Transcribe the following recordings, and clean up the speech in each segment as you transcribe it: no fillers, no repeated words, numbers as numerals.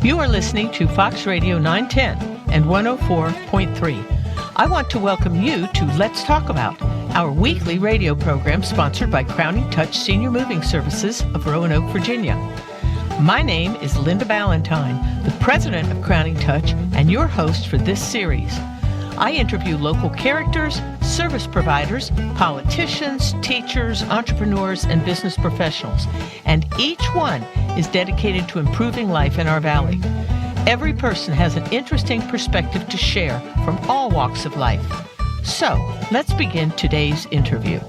You are listening to Fox Radio 910 and 104.3. I want to welcome you to Let's Talk About, our weekly radio program sponsored by Crowning Touch Senior Moving Services of Roanoke, Virginia. My name is Linda Balentine, the president of Crowning Touch and your host for this series. I interview local characters, service providers, politicians, teachers, entrepreneurs, and business professionals, and each one is dedicated to improving life in our valley. Every person has an interesting perspective to share from all walks of life. So, let's begin today's interview.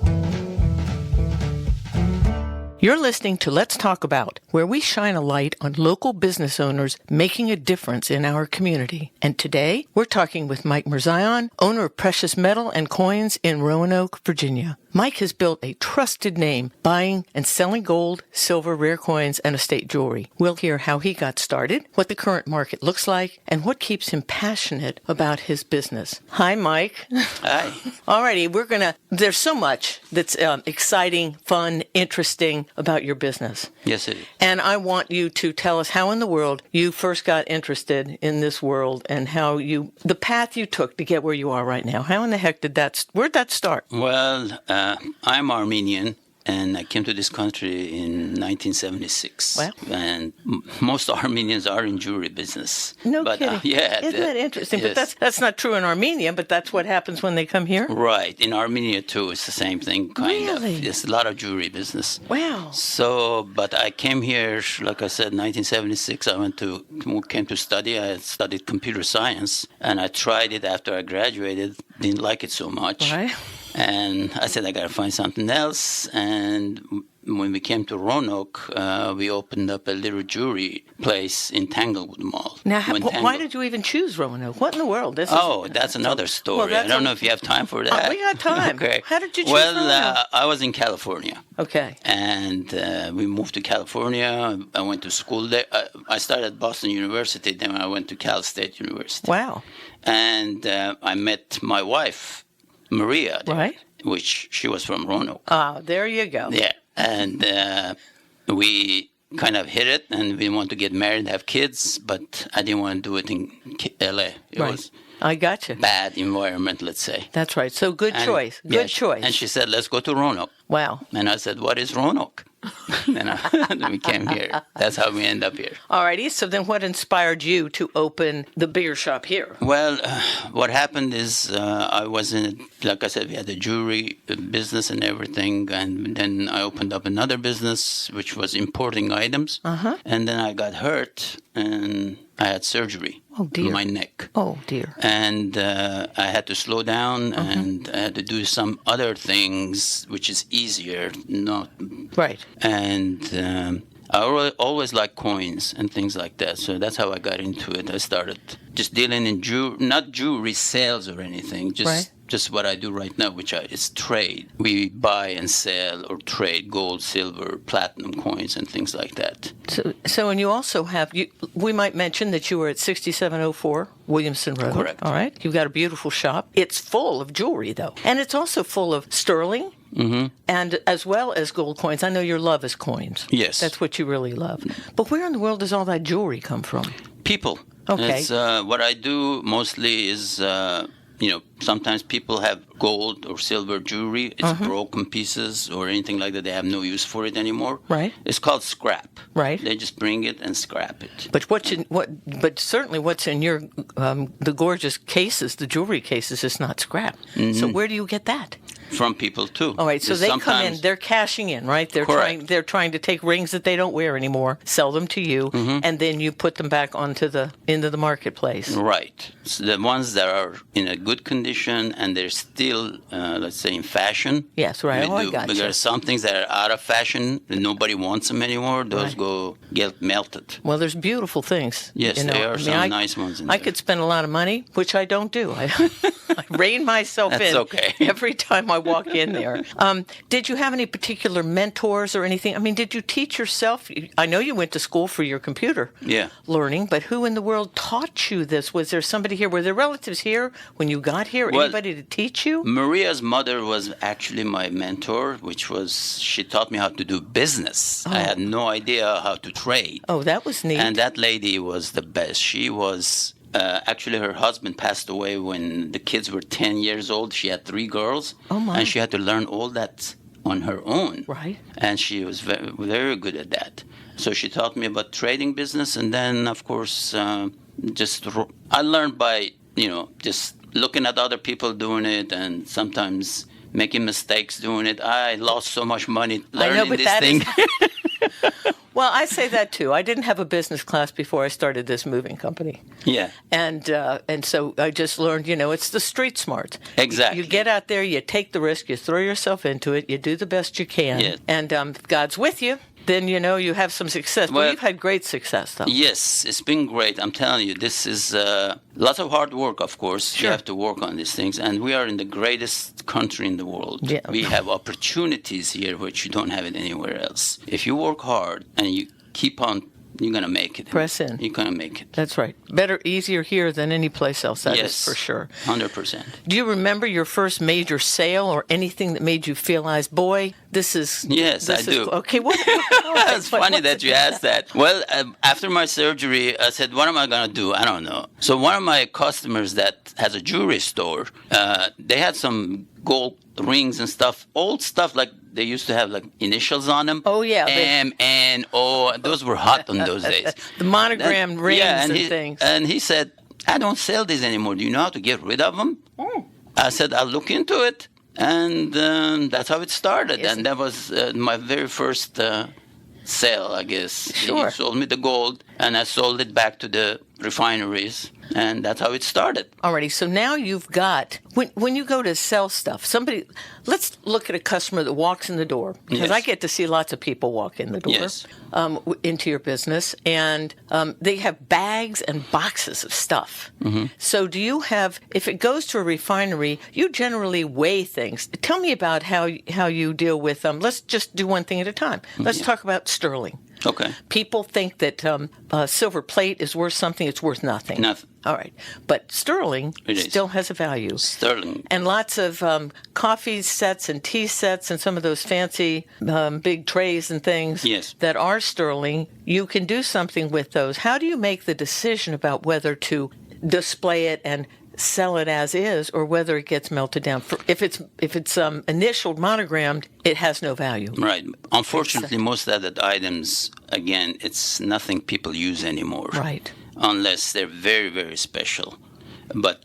You're listening to Let's Talk About, where we shine a light on local business owners making a difference in our community. And today, we're talking with Mike Mirzayan, owner of Precious Metal and Coins in Roanoke, Virginia. Mike has built a trusted name buying and selling gold, silver, rare coins, and estate jewelry. We'll hear how he got started, what the current market looks like, and what keeps him passionate about his business. Hi, Mike. Hi. Alrighty, there's so much that's exciting, fun, interesting about your business. Yes, it is. And I want you to tell us how in the world you first got interested in this world and the path you took to get where you are right now. How in the heck where'd that start? Well, I'm Armenian, and I came to this country in 1976. Wow. And most Armenians are in jewelry business. No kidding. Yeah. Isn't that interesting? Yes. But that's not true in Armenia, but that's what happens when they come here? Right. In Armenia, too, it's the same thing, kind of. Really? There's a lot of jewelry business. Wow. But I came here, like I said, 1976. I came to study. I studied computer science, and I tried it after I graduated. Didn't like it so much. Right. And I said, I got to find something else. And when we came to Roanoke, we opened up a little jewelry place in Tanglewood Mall. Now, why did you even choose Roanoke? What in the world? That's another story. I don't know if you have time for that. We got time. Okay. How did you choose Roanoke? I was in California. Okay. And we moved to California. I went to school there. I started at Boston University. Then I went to Cal State University. Wow. And I met my wife, Maria, there, right? Which she was from Roanoke. Ah, there you go. Yeah, and we kind of hit it, and we want to get married and have kids, but I didn't want to do it in L.A. It was I got you. Bad environment, let's say. That's right. So good choice. Good choice. And she said, let's go to Roanoke. Wow. And I said, what is Roanoke? Then we came here. That's how we end up here. All righty. So then what inspired you to open the beer shop here? Well, what happened is I was like I said, we had a jewelry business and everything. And then I opened up another business, which was importing items. Uh-huh. And then I got hurt and I had surgery on my neck. Oh, dear. And I had to slow down and I had to do some other things, which is easier. Right. And I always liked coins and things like that. So that's how I got into it. I started just dealing in not jewelry sales or anything, just what I do right now, which is trade. We buy and sell or trade gold, silver, platinum coins and things like that. So and you also have, we might mention that you were at 6704 Williamson Road. Correct. All right. You've got a beautiful shop. It's full of jewelry, though. And it's also full of sterling. Mm-hmm. And as well as gold coins. I know your love is coins. Yes. That's what you really love. But where in the world does all that jewelry come from? People. Okay. It's, what I do mostly is, sometimes people have gold or silver jewelry. It's broken pieces or anything like that. They have no use for it anymore. Right. It's called scrap. Right. They just bring it and scrap it. But certainly what's in your the gorgeous cases, the jewelry cases, is not scrap. Mm-hmm. So where do you get that? From people too. All right, so they come in, they're cashing in, right? They're trying to take rings that they don't wear anymore, sell them to you, and then you put them back into the marketplace. Right. So the ones that are in a good condition and they're still, let's say, in fashion. Yes, right. I got you. There are some things that are out of fashion and nobody wants them anymore. Those get melted. Well, there's beautiful things. Yes, there are some nice ones in there. I could spend a lot of money, which I don't do. I rein myself in okay. every time I I walk in there. Did you have any particular mentors or anything? I mean, did you teach yourself? I know you went to school for your computer learning, but who in the world taught you this? Was there somebody here? Were there relatives here when you got here? Well, anybody to teach you? Maria's mother was actually my mentor, she taught me how to do business. I had no idea how to trade. Oh, that was neat. And that lady was the best. She was, actually her husband passed away when the kids were 10 years old. She had 3 girls. Oh, my. And she had to learn all that on her own. Right. And she was very, very good at that. So she taught me about trading business. And then, of course, I learned by, just looking at other people doing it and sometimes making mistakes doing it. I lost so much money learning this thing. Well, I say that too. I didn't have a business class before I started this moving company. Yeah. And so I just learned, it's the street smart. Exactly. You get out there, you take the risk, you throw yourself into it, you do the best you can. Yeah. And if God's with you, then you have some success. Well, you've had great success, though. Yes, it's been great. I'm telling you, this is lots of hard work, of course. Sure. You have to work on these things. And we are in the greatest country in the world. Yeah. We have opportunities here which you don't have it anywhere else. If you work hard and you keep on, you're going to make it. Press in. You're going to make it. That's right. Better, easier here than any place else, that is for sure. 100%. Do you remember your first major sale or anything that made you realize, boy, this is... Yes, I do. Okay, what? It's funny that you asked that. Well, after my surgery, I said, what am I going to do? I don't know. So one of my customers that has a jewelry store, they had some gold rings and stuff, old stuff like they used to have like initials on them. Oh, yeah. M, N, O. Those were hot on those days. The monogrammed rings and things. And he said, I don't sell these anymore. Do you know how to get rid of them? I said, I'll look into it. And that's how it started. And that was my very first sale, I guess. Sure. He sold me the gold, and I sold it back to the refineries. And that's how it started. Alrighty, so now you've got, when you go to sell stuff, let's look at a customer that walks in the door, because I get to see lots of people walk in the door into your business, and they have bags and boxes of stuff. Mm-hmm. So do you have, if it goes to a refinery, you generally weigh things. Tell me about how you deal with them. Let's just do one thing at a time. Let's talk about sterling. Okay. People think that silver plate is worth something. It's worth nothing. Nothing. All right. But sterling still has a value. Sterling. And lots of coffee sets and tea sets and some of those fancy big trays and things that are sterling, you can do something with those. How do you make the decision about whether to display it and sell it as is, or whether it gets melted down? If it's initialed, monogrammed, it has no value. Right. Unfortunately, most of the items, again, it's nothing people use anymore. Right. Unless they're very, very special. But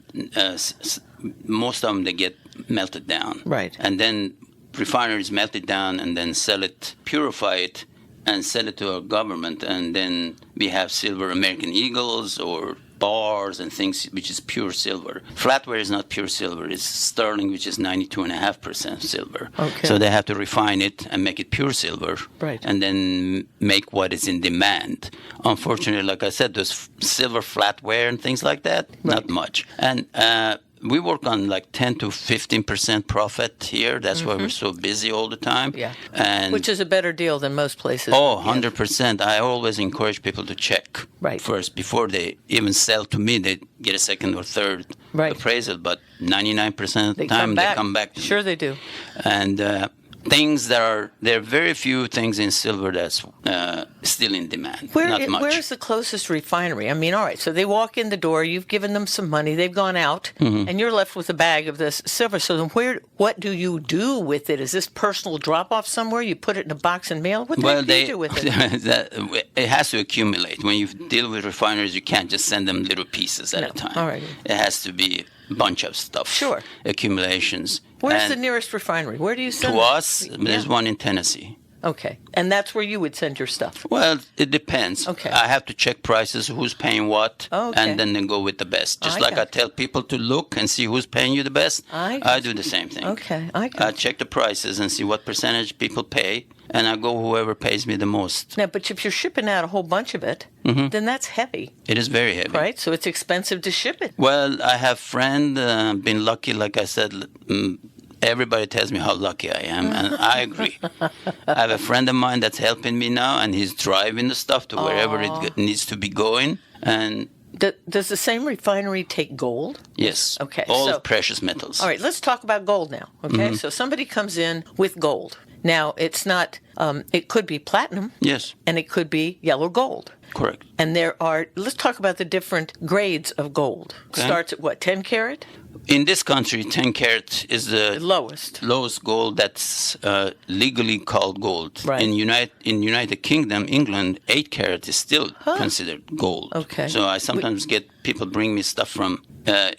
most of them, they get melted down. Right. And then refineries melt it down and then sell it, purify it, and sell it to our government. And then we have silver American Eagles or bars and things which is pure silver. Flatware is not pure silver. It's sterling, which is 92.5% silver. Okay. So they have to refine it and make it pure silver. Right. And then make what is in demand. Unfortunately, like I said, those silver flatware and things like that, not much. And we work on like 10 to 15% profit here. That's why we're so busy all the time. Yeah. And which is a better deal than most places. Oh, 100%. I always encourage people to check first before they even sell to me. They get a second or third appraisal, but 99% of the time they come back to me. Sure they do. And things there are very few things in silver that's still in demand. Not much. Where's the closest refinery? I mean, all right, so they walk in the door, you've given them some money, they've gone out, and you're left with a bag of this silver. So then what do you do with it? Is this personal drop-off somewhere? You put it in a box and mail? What do you do with it? It has to accumulate. When you deal with refineries, you can't just send them little pieces at a time. All right. It has to be a bunch of stuff. Sure. Accumulations. Where's the nearest refinery? Where do you send it? To us, there's one in Tennessee. Okay. And that's where you would send your stuff? Well, it depends. Okay. I have to check prices, who's paying what, and then go with the best. Just like I tell people to look and see who's paying you the best, I do the same thing. Okay. I check the prices and see what percentage people pay, and I go whoever pays me the most. Now, but if you're shipping out a whole bunch of it, then that's heavy. It is very heavy. Right? So it's expensive to ship it. Well, I have been lucky, like I said, everybody tells me how lucky I am, and I agree. I have a friend of mine that's helping me now, and he's driving the stuff to wherever it needs to be going. And does the same refinery take gold? yes, Okay, all precious metals. All right, let's talk about gold now. Okay, so somebody comes in with gold. Now, it's not, it could be platinum. Yes. And it could be yellow gold. Correct. And let's talk about the different grades of gold. Okay. Starts at what, 10 karat? In this country, 10 karat is the lowest gold that's legally called gold. Right. In United Kingdom, England, 8 karat is still considered gold. Okay. So I sometimes get people bring me stuff from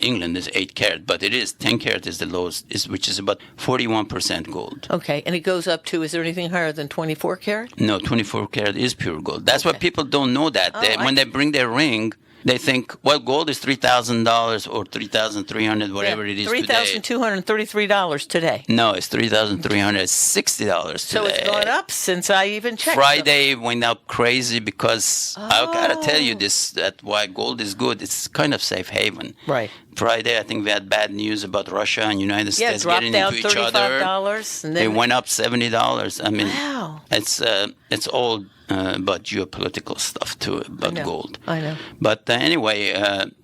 England is 8 karat, but it is 10 karat is the lowest, which is about 41% gold. Okay, and it goes up to, is there anything higher than 24 karat? No, 24 karat is pure gold. That's why people don't know that. When they bring their ring, they think, well, gold is $3,000 or $3,300, whatever it is today. $3,233 today. No, it's $3,360 today. So it's gone up since I even checked. Friday went up crazy because I gotta tell you this: that why gold is good. It's kind of safe haven. Right. Friday, I think we had bad news about Russia and United States getting into each other. $35, and then it went up $70. I mean, wow. It's all about geopolitical stuff too, about gold. I know. But anyway,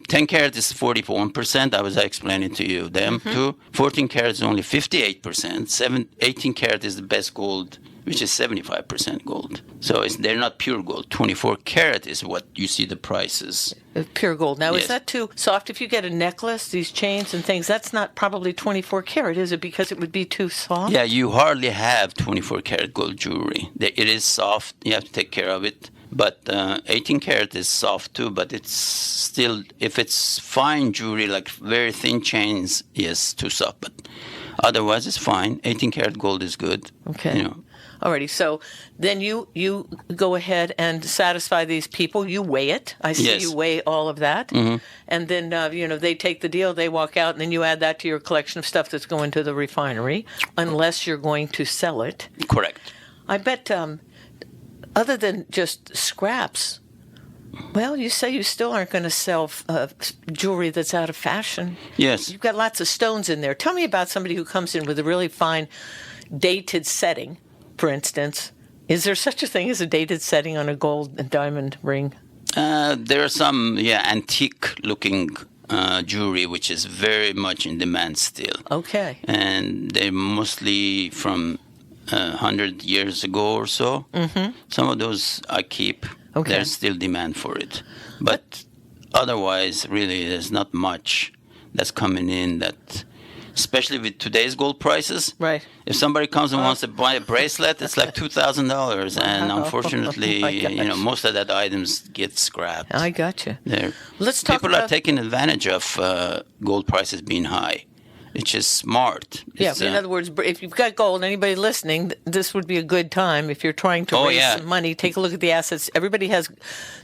10 karat is 41%. I was explaining to you them too. 14 karat is only 58%. 18 karat is the best gold, which is 75% gold. So they're not pure gold. 24 karat is what you see the prices. Pure gold. Now, Yes. is that too soft? If you get a necklace, these chains and things, that's not probably 24 karat, is it? Because it would be too soft? Yeah, you hardly have 24 karat gold jewelry. It is soft. You have to take care of it. But 18 karat is soft too, but it's still, if it's fine jewelry, like very thin chains, yes, too soft. But otherwise, it's fine. 18 karat gold is good. Okay. You know. Alrighty, so then you go ahead and satisfy these people. You weigh it. I see Yes. you weigh all of that. And then, they take the deal, they walk out, and then you add that to your collection of stuff that's going to the refinery, unless you're going to sell it. Correct. I bet, other than just scraps, well, you say you still aren't going to sell jewelry that's out of fashion. Yes. You've got lots of stones in there. Tell me about somebody who comes in with a really fine dated setting, for instance. Is there such a thing as a dated setting on a gold and diamond ring? There are some, antique-looking jewelry, which is very much in demand still. Okay. And they're mostly from 100 years ago or so. Mm-hmm. Some of those I keep. Okay. There's still demand for it. But otherwise, really, there's not much that's coming in that... Especially with today's gold prices. Right. If somebody comes and wants to buy a bracelet, it's like $2,000. And unfortunately, most of that items get scrapped. I gotcha. Let's talk People are taking advantage of gold prices being high, which is smart. Yeah, in other words, if you've got gold, anybody listening, this would be a good time. If you're trying to raise some money, take a look at the assets.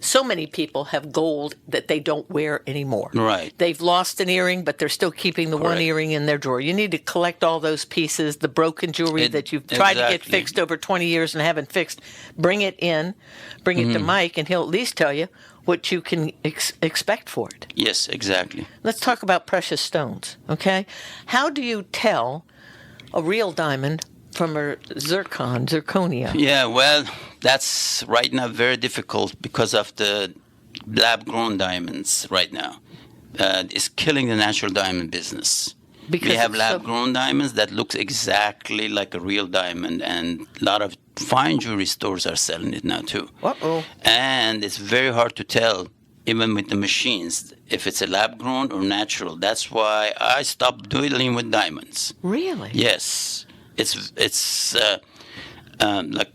So many people have gold that they don't wear anymore. Right. They've lost an earring, but they're still keeping the one earring in their drawer. You need to collect all those pieces, the broken jewelry that you've tried to get fixed over 20 years and haven't fixed. Bring it in, bring it to Mike, and he'll at least tell you what you can expect for it. Yes, exactly. Let's talk about precious stones, okay? How do you tell a real diamond from a zirconia? Yeah, well, that's right now very difficult because of the lab-grown diamonds right now. It's killing the natural diamond business. Because we have lab-grown diamonds that looks exactly like a real diamond, and a lot of fine jewelry stores are selling it now too. Uh-oh. And it's very hard to tell, even with the machines, if it's a lab-grown or natural. That's why I stopped dealing with diamonds. Really? Yes. It's like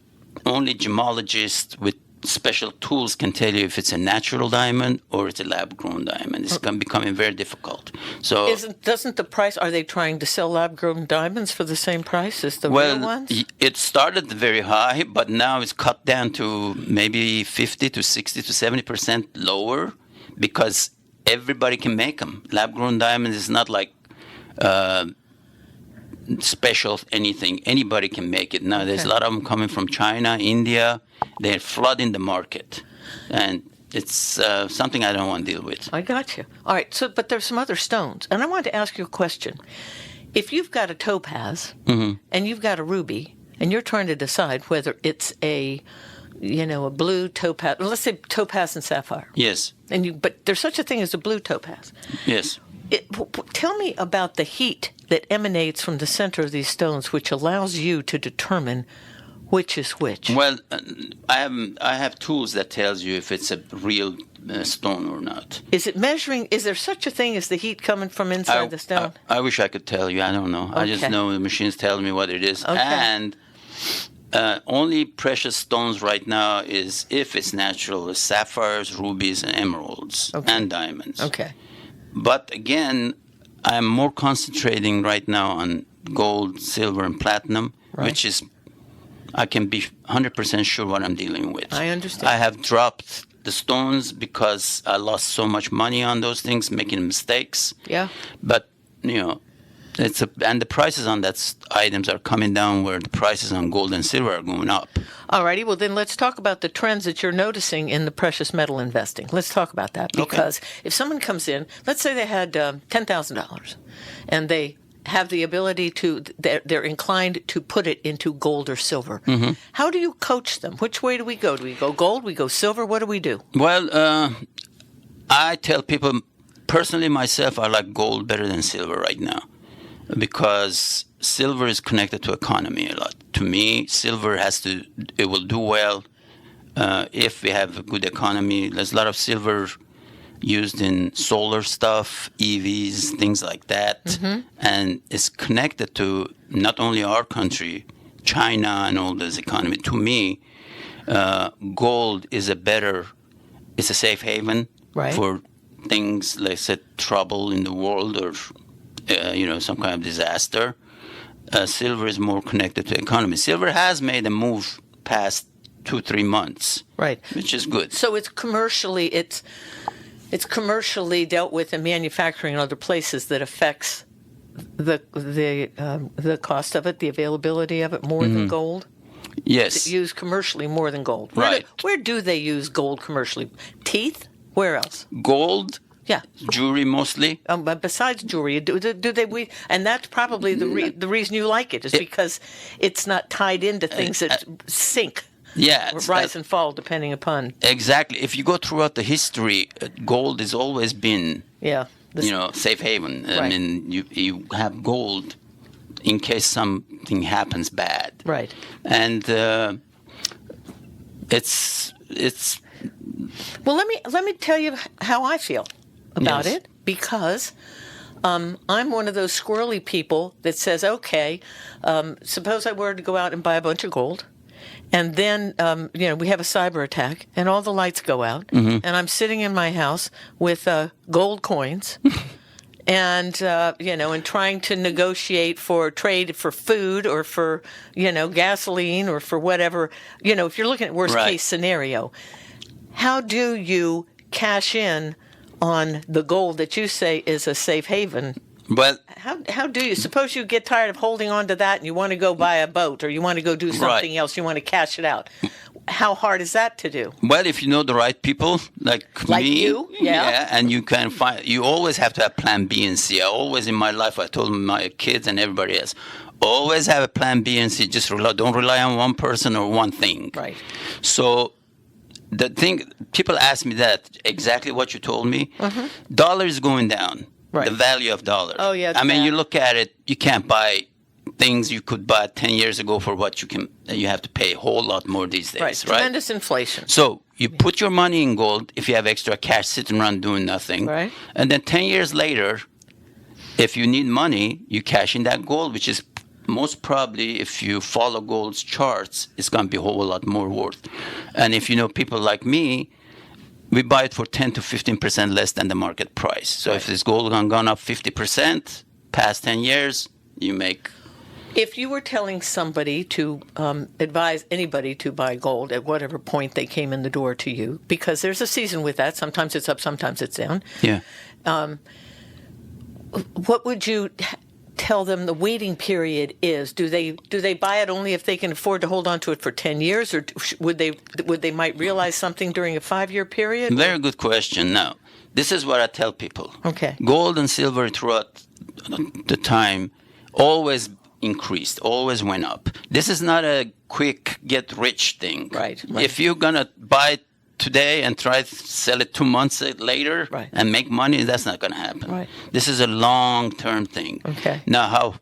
only gemologists with special tools can tell you if it's a natural diamond or it's a lab-grown diamond. It's becoming very difficult. So doesn't the price? Are they trying to sell lab-grown diamonds for the same price as the real ones? It started very high, but now it's cut down to maybe 50 to 60 to 70% lower because everybody can make them. Lab-grown diamonds is not like special anything. Anybody can make it now. There's a lot of them coming from China, India. They're flooding the market, and it's something I don't want to deal with. I got you. All right. But there's some other stones, and I wanted to ask you a question. if you've got a topaz Mm-hmm. and you've got a ruby, and you're trying to decide whether it's a blue topaz, well, let's say topaz and sapphire. Yes. But there's such a thing as a blue topaz. Yes. Tell me about the heat that emanates from the center of these stones, which allows you to determine which is which. Well, I have tools that tells you if it's a real stone or not. Is it measuring? Is there such a thing as the heat coming from inside the stone? I wish I could tell you. I don't know. I just know the machines tell me what it is. Okay. And only precious stones right now is, if it's natural, is sapphires, rubies, and emeralds, and diamonds. Okay. But again, I'm more concentrating right now on gold, silver, and platinum, which is, I can be 100% sure what I'm dealing with. I understand. I have dropped the stones because I lost so much money on those things, making mistakes. Yeah. But, and the prices on that items are coming down, where the prices on gold and silver are going up. All righty. Well, then let's talk about the trends that you're noticing in the precious metal investing. Let's talk about that, because if someone comes in, let's say they had $10,000, and they have the ability they're inclined to put it into gold or silver. Mm-hmm. How do you coach them? Which way do we go? Do we go gold? We go silver? What do we do? Well, I tell people, personally myself, I like gold better than silver right now, because silver is connected to economy a lot. To me, silver it will do well if we have a good economy. There's a lot of silver used in solar stuff, EVs, things like that. Mm-hmm. And it's connected to not only our country, China and all this economy. To me, gold is it's a safe haven for things like, say, trouble in the world or, some kind of disaster. Silver is more connected to economy. Silver has made a move past 2-3 months. Right. Which is good. So it's commercially dealt with in manufacturing in other places that affects the cost of it, the availability of it more than gold. Yes. It's used commercially more than gold. Where do they use gold commercially? Teeth? Where else? Gold. Yeah. Jewelry mostly. But besides jewelry, do they? And that's probably the reason you like it, is because it's not tied into things that sink. Yeah, rise and fall depending upon. Exactly. If you go throughout the history, gold has always been, safe haven. Right. I mean, you have gold in case something happens bad. Right. And it's. Well, let me tell you how I feel about it, because I'm one of those squirrely people that says, okay, suppose I were to go out and buy a bunch of gold. And then, we have a cyber attack, and all the lights go out, and I'm sitting in my house with gold coins, and and trying to negotiate for trade for food or for gasoline or for whatever. If you're looking at worst case scenario, how do you cash in on the gold that you say is a safe haven? Well, how do you suppose you get tired of holding on to that and you want to go buy a boat or you want to go do something else, you want to cash it out? How hard is that to do? Well, if you know the right people, like me, you, and you can you always have to have plan B and C. I always in my life, I told my kids and everybody else, always have a plan B and C. Just don't rely on one person or one thing. Right. So the thing, people ask me that, exactly what you told me. Mm-hmm. Dollar is going down. Right. The value of dollar. Oh, yeah. I mean, you look at it, you can't buy things you could buy 10 years ago for what you have to pay a whole lot more these days, right? Tremendous inflation. So you put your money in gold if you have extra cash sitting around doing nothing. Right. And then 10 years later, if you need money, you cash in that gold, which is most probably, if you follow gold's charts, it's going to be a whole lot more worth. And if you know people like me, we buy it for 10 to 15% less than the market price. So if this gold gone up 50% past 10 years, you make. If you were telling somebody to advise anybody to buy gold at whatever point they came in the door to you, because there's a season with that. Sometimes it's up, sometimes it's down. Yeah. What would you tell them the waiting period is? Do they buy it only if they can afford to hold on to it for 10 years, or would they might realize something during a 5-year period? Very good question. Now, this is what I tell people. Okay. Gold and silver throughout the time always increased, always went up. This is not a quick get rich thing. Right. If you're gonna buy it today and try to sell it 2 months later and make money, that's not gonna happen. Right. This is a long-term thing. Okay. Now, how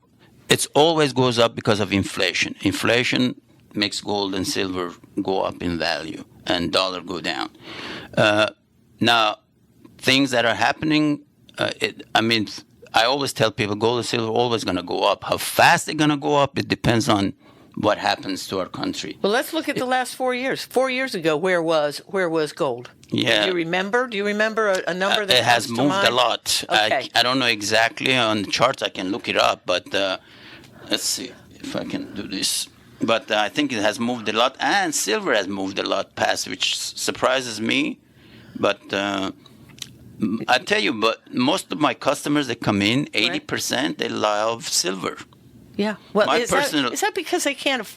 it always goes up because of inflation. Inflation makes gold and silver go up in value and dollar go down. Now, things that are happening, I always tell people gold and silver are always going to go up. How fast they're going to go up, it depends on what happens to our country. Well, let's look at the last 4 years. 4 years ago, where was gold? Yeah. Do you remember? Do you remember a number that it has comes to moved mind? a lot. Okay. I don't know exactly on the charts. I can look it up, but let's see if I can do this. But I think it has moved a lot, and silver has moved a lot past, which surprises me. But I tell you, but most of my customers that come in, 80%, they love silver. Yeah. Well, My is that because they can't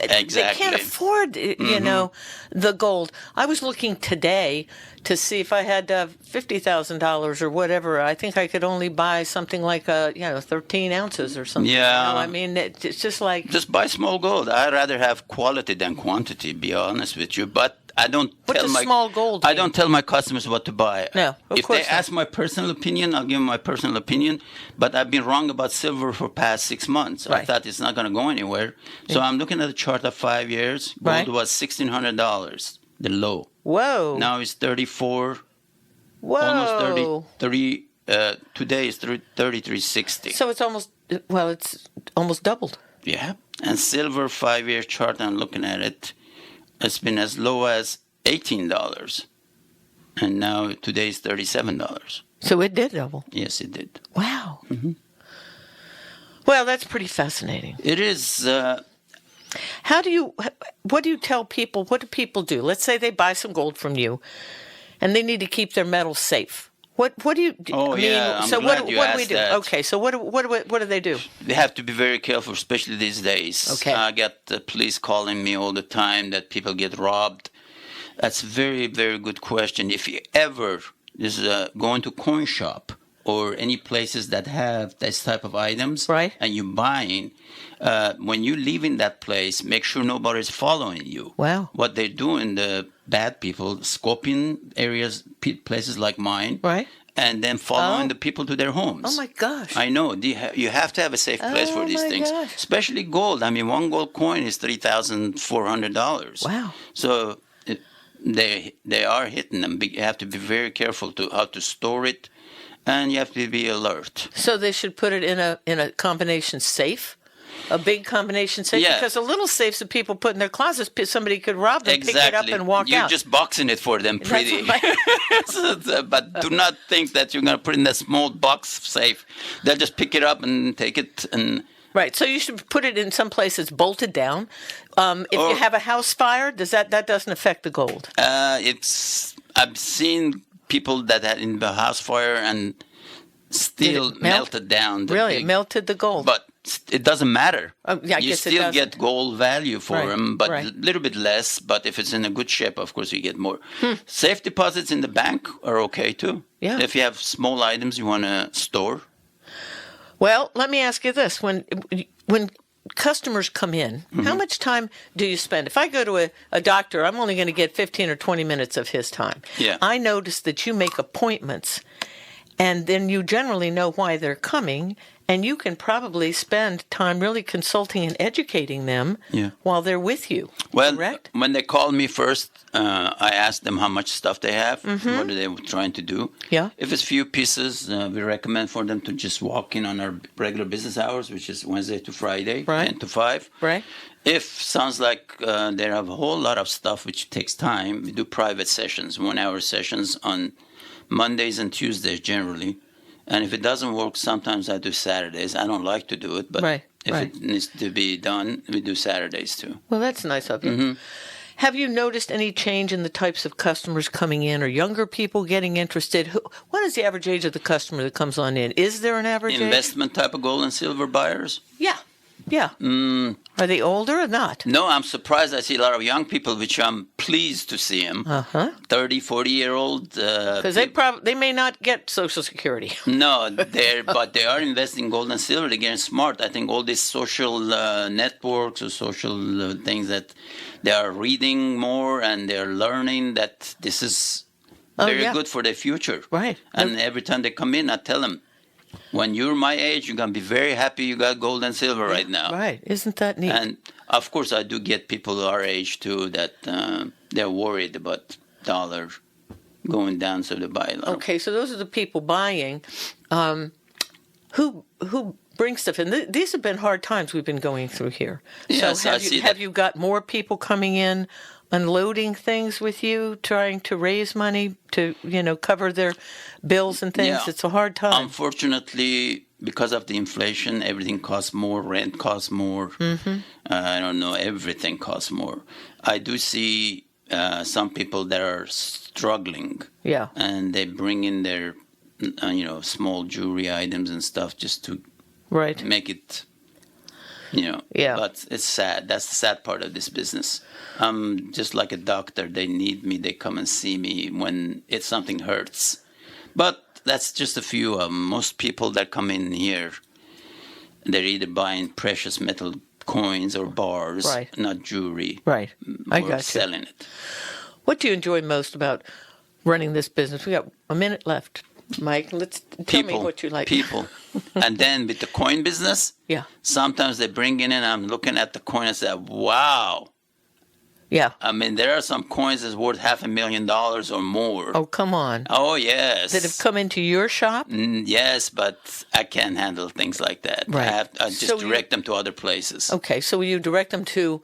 Exactly. they can't afford the gold? I was looking today to see if I had $50,000 or whatever. I think I could only buy something like 13 ounces or something. Yeah. I mean, it's just like just buy small gold. I'd rather have quality than quantity. Be honest with you, but I don't. What does small gold I mean? don't tell my customers what to buy. No, of if course they not. ask my personal opinion, I'll give them my personal opinion. But I've been wrong about silver for past 6 months. Right. I thought it's not going to go anywhere. So I'm looking at a chart of 5 years. Gold Right. was $1,600, the low. whoa, Now it's 34, whoa, almost 30. Today is 33.60. So it's almost doubled. Yeah, and silver 5-year chart. I'm looking at it. It's been as low as $18, and now today is $37. So it did double. Yes, it did. Wow. Mm-hmm. Well, that's pretty fascinating. It is. What do you tell people? What do people do? Let's say they buy some gold from you, and they need to keep their metals safe. What do you? Yeah. I'm so glad what you do we asked do? that. Okay. So what do they do? They have to be very careful, especially these days. Okay. I got the police calling me all the time that people get robbed. That's a very, very good question. If you ever go into coin shop or any places that have this type of items, right, and you're buying, when you leave in that place, make sure nobody's following you. Wow. What they're doing, the bad people, scoping areas, places like mine, right, and then following the people to their homes. Oh my gosh! I know. You have to have a safe place for these things, especially gold. I mean, one gold coin is $3,400. Wow! So they are hitting them. You have to be very careful to how to store it, and you have to be alert. So they should put it in a combination safe. A big combination safe? Yeah. Because the little safes that people put in their closets, somebody could rob them, Exactly. pick it up, and walk out. You're just boxing it for them pretty. But do not think that you're going to put in that small box safe. They'll just pick it up and take it. And Right. So you should put it in some place that's bolted down. If you have a house fire, that doesn't affect the gold? I've seen people that had in the house fire and still melted down. It melted the gold. But it doesn't matter. You still get gold value for them, but right. a little bit less. But if it's in a good shape, of course, you get more. Safe deposits in the bank are okay too. Yeah. If you have small items you want to store. Well, let me ask you this: when customers come in, how much time do you spend? If I go to a doctor, I'm only going to get 15 or 20 minutes of his time. Yeah. I notice that you make appointments, and then you generally know why they're coming. And you can probably spend time really consulting and educating them while they're with you. Well, correct? When they call me first, I ask them how much stuff they have, what are they trying to do. Yeah. If it's few pieces, we recommend for them to just walk in on our regular business hours, which is Wednesday to Friday, 10 to 5. Right. If sounds like they have a whole lot of stuff which takes time, we do private sessions, 1-hour sessions on Mondays and Tuesdays generally. And if it doesn't work, sometimes I do Saturdays. I don't like to do it, but if it needs to be done, we do Saturdays too. Well, that's nice of you. Have you noticed any change in the types of customers coming in, or younger people getting interested? What is the average age of the customer that comes on in? Is there an average age? Investment type of gold and silver buyers? Yeah. Yeah. Are they older or not? No, I'm surprised. I see a lot of young people, which I'm pleased to see them. 30, 40-year-old. Because they may not get Social Security. No, but they are investing gold and silver. They're getting smart. I think all these social networks or social things that they are reading more and they're learning that this is very good for their future. Right. And every time they come in, I tell them, when you're my age, you're going to be very happy you got gold and silver right now. Right. Isn't that neat? And, of course, I do get people our age, too, that they're worried about dollar going down, so they buy a lot. Okay, so those are the people buying. Who brings stuff in? These have been hard times we've been going through here. Yes, so have you got more people coming in, unloading things with you, trying to raise money to, cover their bills and things? Yeah. It's a hard time. Unfortunately, because of the inflation, everything costs more, rent costs more. I don't know, everything costs more. I do see some people that are struggling. Yeah. And they bring in their, small jewelry items and stuff just to make it, Yeah. But it's sad. That's the sad part of this business. Just like a doctor, they need me. They come and see me when something hurts. But that's just a few of them. Most people that come in here, they're either buying precious metal coins or bars, not jewelry. Right. I got you. Selling it. What do you enjoy most about running this business? We got a minute left, Mike. Tell me what you like. People. And then with the coin business, sometimes they bring in and I'm looking at the coin and say, wow. Yeah. I mean, there are some coins that's worth $500,000 or more. Oh, come on. Oh, yes. That have come into your shop? Yes, but I can't handle things like that. Right. I just direct them to other places. Okay, so you direct them to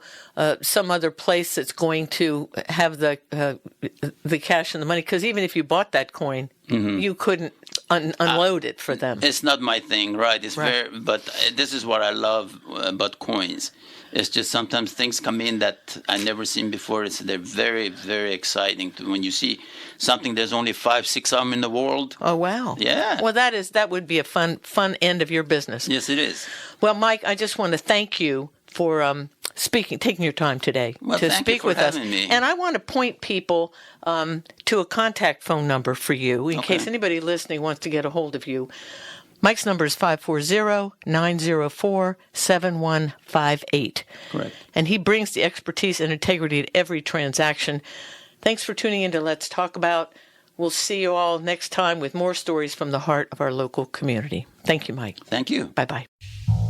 some other place that's going to have the cash and the money? Because even if you bought that coin, you couldn't unload it for them. It's not my thing, right? It's but this is what I love about coins. It's just sometimes things come in that I never seen before. They're very, very exciting. When you see something, there's only 5, 6 of them in the world. Oh, wow. Yeah. Well, that would be a fun end of your business. Yes, it is. Well, Mike, I just want to thank you for taking your time today to speak with us. Me. And I want to point people to a contact phone number for you in case anybody listening wants to get a hold of you. Mike's number is 540-904-7158. Correct. And he brings the expertise and integrity to every transaction. Thanks for tuning in to Let's Talk About. We'll see you all next time with more stories from the heart of our local community. Thank you, Mike. Thank you. Bye-bye.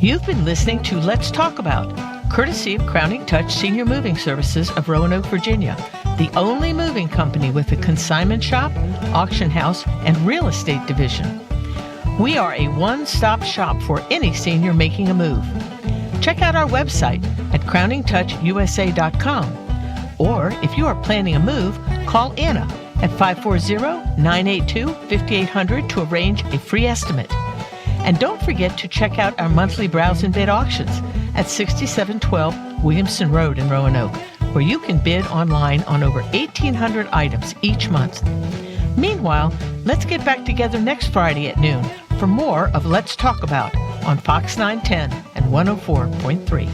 You've been listening to Let's Talk About, courtesy of Crowning Touch Senior Moving Services of Roanoke, Virginia, the only moving company with a consignment shop, auction house, and real estate division. We are a one-stop shop for any senior making a move. Check out our website at crowningtouchusa.com. Or if you are planning a move, call Anna at 540-982-5800 to arrange a free estimate. And don't forget to check out our monthly browse and bid auctions at 6712 Williamson Road in Roanoke, where you can bid online on over 1,800 items each month. Meanwhile, let's get back together next Friday at noon for more of Let's Talk About on Fox 910 and 104.3.